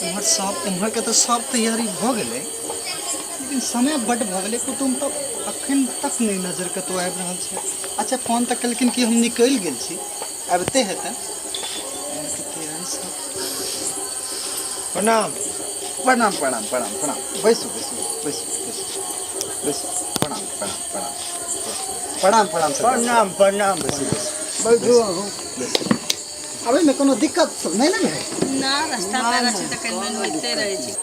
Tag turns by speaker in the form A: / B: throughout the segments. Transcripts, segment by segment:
A: इम्हर के तो सब तैयारी भ गेलै, लेकिन समय बड भ गेलै। कुटुम तो अखन तक नहीं नजर कतौ आबि रहल छै। अच्छा फोन तक केलखिन कि हम निकलि गेल छी, आबिते हेतै।
B: प्रणाम
A: प्रणाम प्रणाम प्रणाम प्रणाम। बैसू बैसू बैसू बैसू बैसू। प्रणाम प्रणाम प्रणाम प्रणाम प्रणाम सर।
B: प्रणाम प्रणाम
A: बैसू बैसू
B: बैठू
A: बैसू। अबे में कोनो दिक्कत सब नहीं ना है?
C: ना रास्ता में रहै त कनि होइते रहै छै।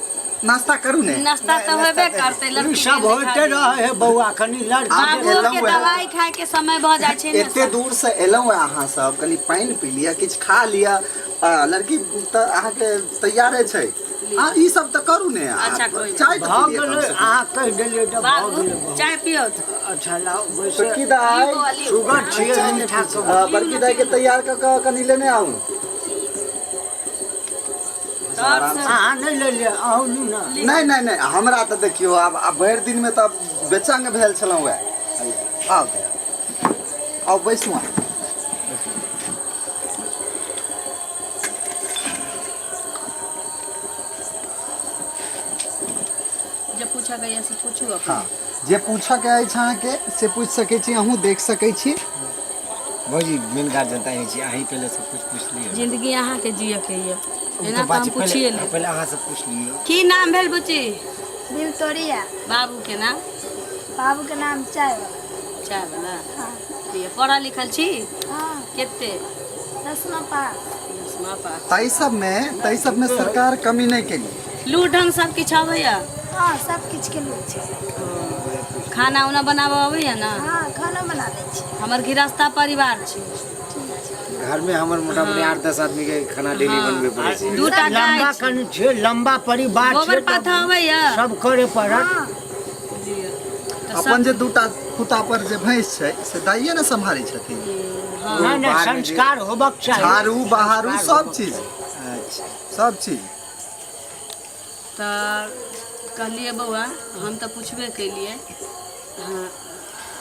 A: नाश्ता करू ने।
C: नाश्ता तो होबे करतै, लड़की
B: सब होते रहे बउआ कनी
C: बाबू के दवाई खाए के समय भ जाय छै ने।
A: एते दूर से एलहुं अहाँ सब, कनी पानी पी लिया, किछ खा लिया। लड़की त अहाँ के तैयारे छै। ई सब त करू ने।
C: अच्छा कोई
A: चाय
B: भ गेलै, अहाँ कहि देलियै त भ
C: बाबू
B: गेलै।
C: चाय पियो।
B: अच्छा लाओ बैसे।
A: बड़की दाई
B: शुगर छियै मीठा सब।
A: बड़की दाई के तैयार क के कनी लेने आऊ।
B: अहाँ नहीं ले लिया आउ ना।
A: नहीं नहीं नहीं, हमरा त देखियो अब भरि दिन में त बेचैन भेल छलहुं। आउ आउ बैसू।
C: जे पूछा गया से पूछू अपन।
A: हाँ, जे पूछऽ के अछि अहाँके से पूछ सकै छी, अहूँ देख सकै छी।
B: भौजी मेन गार्जियन ताहि छी, अहीं पहले सब कुछ पूछ लियो।
C: जिंदगी अहाँ के जिए के ये, एना
B: तो
C: त हम पूछिए ले।
B: पहले अहाँ से पूछ लियो।
C: की नाम भेल बुच्ची?
D: विक्टोरिया।
C: बाबू के नाम?
D: बाबू के नाम चाय वाला।
C: चाय वाला।
D: हाँ
C: ये पढ़ल लिखल छी?
D: हाँ।
C: केते?
D: 10वां पास।
C: 10वां पास।
A: ताई सब में सरकार कमी नहीं केली।
C: लू ढंग सब किछ आबैया?
D: हाँ सब किछ के लोग छै।
C: खाना उना बनाबऽ आबैया ना?
D: हाँ खाना बना लै छी।
C: हमर गृहस्था परिवार छै।
B: घर में हमर मोटामोटी 8-10 आदमी के खाना डेली बनबे पड़े छै।
C: दूटा गाय
B: लंबा कन छै, लंबा परिवार छै।
C: गोबर पाथा आबैया?
B: सब करे पड़त।
D: हाँ
A: अपन जे दूटा खुटा पर जे भैंस छै से दाइये ने संभाली छथिन।
B: नहीं नहीं संस्कार होबक चाहिए।
A: झाड़ू बहारू सब चीज।
B: अच्छा
A: सब चीज।
C: त कहलिए बउआ हम तो पूछबे केलिए। हाँ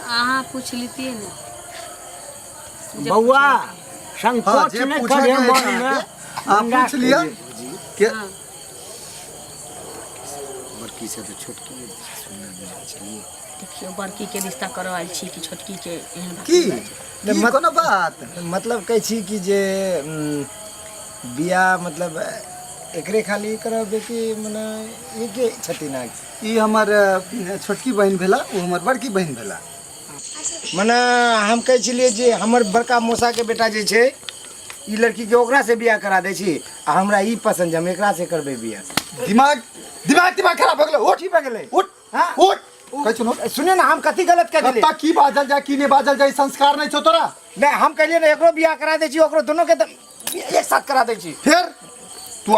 C: अहाँ पूछ लीतिए ने। जे
B: बउआ
A: हाँ,
B: संकोच
A: जे
B: नहीं
A: पूछऽ
B: करे
A: के
B: मन
A: अछि
B: में।
A: अहाँ पूछ लिया के
C: हाँ,
B: बड़की से तो छोटकी सुनना मिला चाहिए।
C: देखियो बड़की के रिश्ता करऽ आइल छी कि छोटकी के एहन बात
A: की
C: नहि छै।
A: की कोनो बात।
B: मतलब कहै छी कि जे बिया मतलब एकरे खाली करबे कि मने ये के छथिन आ
A: ई हमर छोटकी बहन भेला, वो हमर बड़की बहन भेला।
B: मने हम कहै छलिए जे हमर बड़का मौसा के बेटा जे छै ई लड़की के ओकरा से बियाह करा दै छी आ हमरा ई पसंद है, हम एकरा से करबे बियाह।
A: दिमाग दिमाग दिमाग खराब भ गेलै। उठ
B: की भऽ गेलै?
A: उठ
B: हाँ?
A: उठ कहै सुनो,
B: सुने ना हम कथी गलत कह देली?
A: कत्ता की बाजल जाय की नहीं बाजल जाय, संस्कार नहीं छौ तोरा।
B: नहीं हम कहलिए ना एकरो बियाह करा दै छी, ओकरो दोनों के एक साथ करा दै छी।
A: फिर तू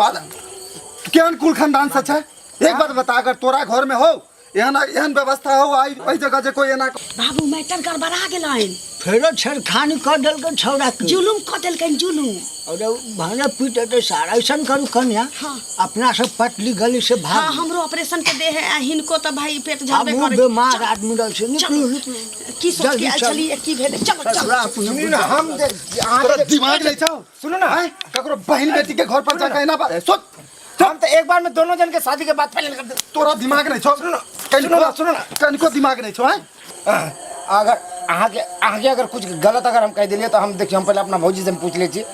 A: केहन कुल खानदान से छै? एक बात बता, अगर तोरा घर में हो एहन व्यवस्था हो आई जगह जे कोई एना
C: बाबू मैटर गड़बड़ा गेलैन।
B: फेरो छेड़खानी कर देलकै छौड़ा के।
C: जुलुम कऽ देलकैन जुलुम।
B: और भाने पीटे तो सारा ऐसन करू कन्या।
C: हाँ।
B: अपना सब पतली गली से भाग।
C: हाँ हमरो ऑपरेशन के देह है, हिनको तो भाई पेट झड़बे
B: अब
C: करे।
B: बीमार आदमी रह से निकलू निकलू।
C: की सोच के
B: जल्दी
C: आइल
B: चल।
C: छलिए की भेलै? चलो चलो।
B: सुनी ना हम
A: तोरा दिमाग नहीं छौ?
B: सुनो ना
A: ककरो बहन बेटी के घर पर जाके एना बात सोच।
B: हम तो एक बार में दोनों जन के शादी के बाद फाइनल कर दे।
A: तोरा दिमाग नहीं छौ?
B: सुनो ना
A: कनिको दिमाग नहीं छौ?
B: अगर आगे अगर कुछ गलत अगर हम कह दिलिए तो हम देखिए, हम पहले अपना भौजी से पूछ ले छी।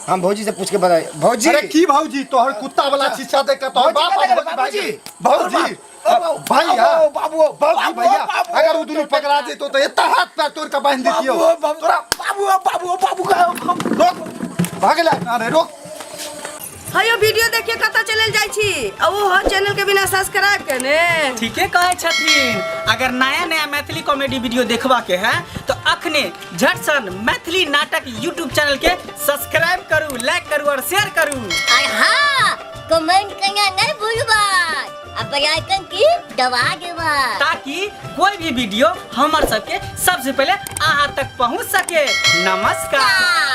B: हम भौजी से पूछ के बताइए। भौजी
A: अरे की भौजी, तोहर कुत्ता वाला शिक्षा दे के तोहर बाप भौजी भौजी भैया
B: बाबू
A: भौजी भैया, अगर उ दुनु पकड़ा दे तो एता हाथ पैर तोड़ के बांध देतियो।
B: तोरा बाबू
A: रोक भागला। अरे रोक।
E: हयो वीडियो देखिए कतऽ चलल जाइ छी, आ वो चैनल के बिना सब्सक्राइब केने।
F: ठीके कहे छथिन। अगर नया नया मैथिली कॉमेडी वीडियो देखबा के है तो अखने झट सन मैथिली नाटक यूट्यूब चैनल के सब्सक्राइब करू, लाइक करू और शेयर करू।
G: और हाँ कमेंट करना नहीं भूलबा, अब बेल आइकन की दबा देबा,
F: ताकि कोई भी वीडियो हमार सबके सबसे पहले अहाँ तक पहुंच सके। नमस्कार।